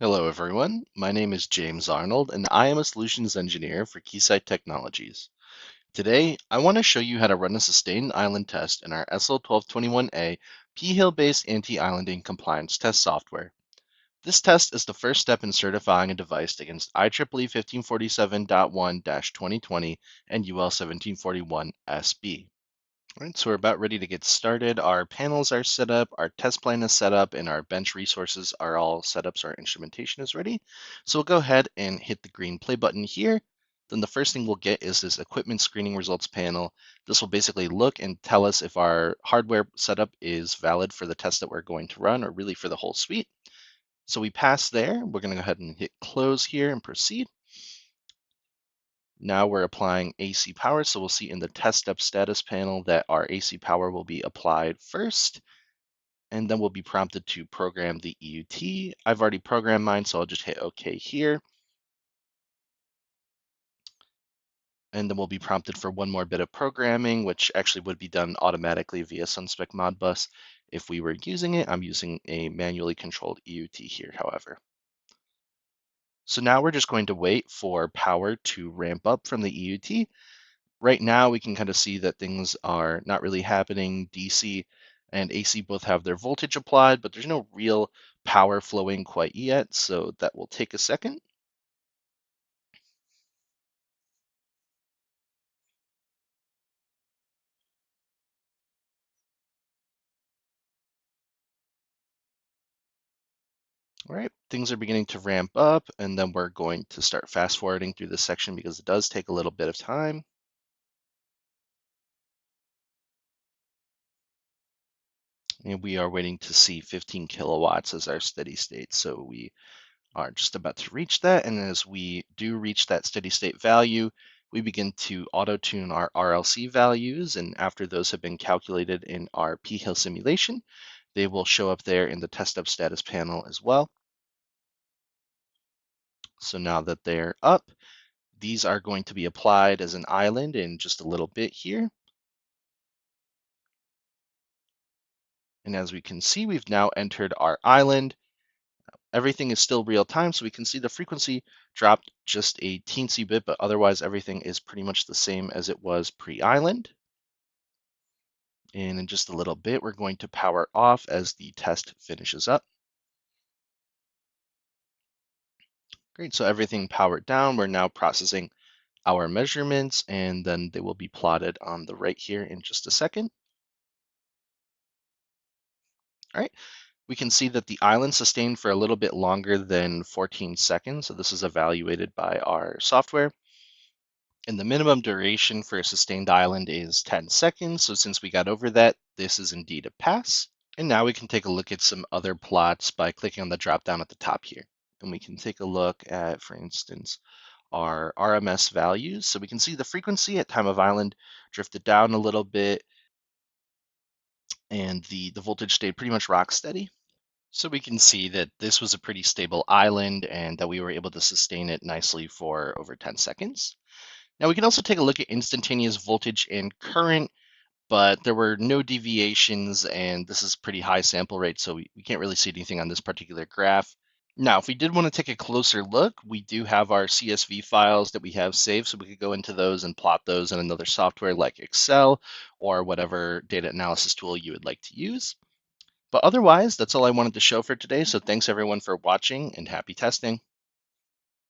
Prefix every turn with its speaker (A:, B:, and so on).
A: Hello, everyone. My name is James Arnold, and I am a solutions engineer for Keysight Technologies. Today, I want to show you how to run a sustained island test in our SL1221A P-Hill-based anti-islanding compliance test software. This test is the first step in certifying a device against IEEE 1547.1-2020 and UL 1741 SB. All right, so we're about ready to get started. Our panels are set up, our test plan is set up, and our bench resources are all set up, so our instrumentation is ready. So we'll go ahead and hit the green play button here. Then the first thing we'll get is this equipment screening results panel. This will basically look and tell us if our hardware setup is valid for the test that we're going to run, or really for the whole suite. So we pass there. We're going to go ahead and hit close here and proceed. Now we're applying AC power, so we'll see in the test step status panel that our AC power will be applied first, and then we'll be prompted to program the EUT. I've already programmed mine, so I'll just hit OK here. And then we'll be prompted for one more bit of programming, which actually would be done automatically via Sunspec Modbus. If we were using it, I'm using a manually controlled EUT here, however. So now we're just going to wait for power to ramp up from the EUT. Right now, we can kind of see that things are not really happening. DC and AC both have their voltage applied, but there's no real power flowing quite yet, so that will take a second. All right, things are beginning to ramp up, and then we're going to start fast forwarding through this section because it does take a little bit of time. And we are waiting to see 15 kilowatts as our steady state. So we are just about to reach that. And as we do reach that steady state value, we begin to auto-tune our RLC values. And after those have been calculated in our P-Hill simulation, they will show up there in the test up status panel as well. So now that they're up, these are going to be applied as an island in just a little bit here. And as we can see, we've now entered our island. Everything is still real time, so we can see the frequency dropped just a teensy bit, but otherwise everything is pretty much the same as it was pre-island. And in just a little bit, we're going to power off as the test finishes up. Great, so everything powered down. We're now processing our measurements, and then they will be plotted on the right here in just a second. All right, we can see that the island sustained for a little bit longer than 14 seconds. So this is evaluated by our software. And the minimum duration for a sustained island is 10 seconds. So since we got over that, this is indeed a pass. And now we can take a look at some other plots by clicking on the drop down at the top here. And we can take a look at, for instance, our RMS values. So we can see the frequency at time of island drifted down a little bit, and the voltage stayed pretty much rock steady. So we can see that this was a pretty stable island and that we were able to sustain it nicely for over 10 seconds. Now we can also take a look at instantaneous voltage and current, but there were no deviations, and this is pretty high sample rate, so we can't really see anything on this particular graph. Now, if we did want to take a closer look, we do have our CSV files that we have saved, so we could go into those and plot those in another software like Excel or whatever data analysis tool you would like to use. But otherwise, that's all I wanted to show for today, so thanks everyone for watching and happy testing.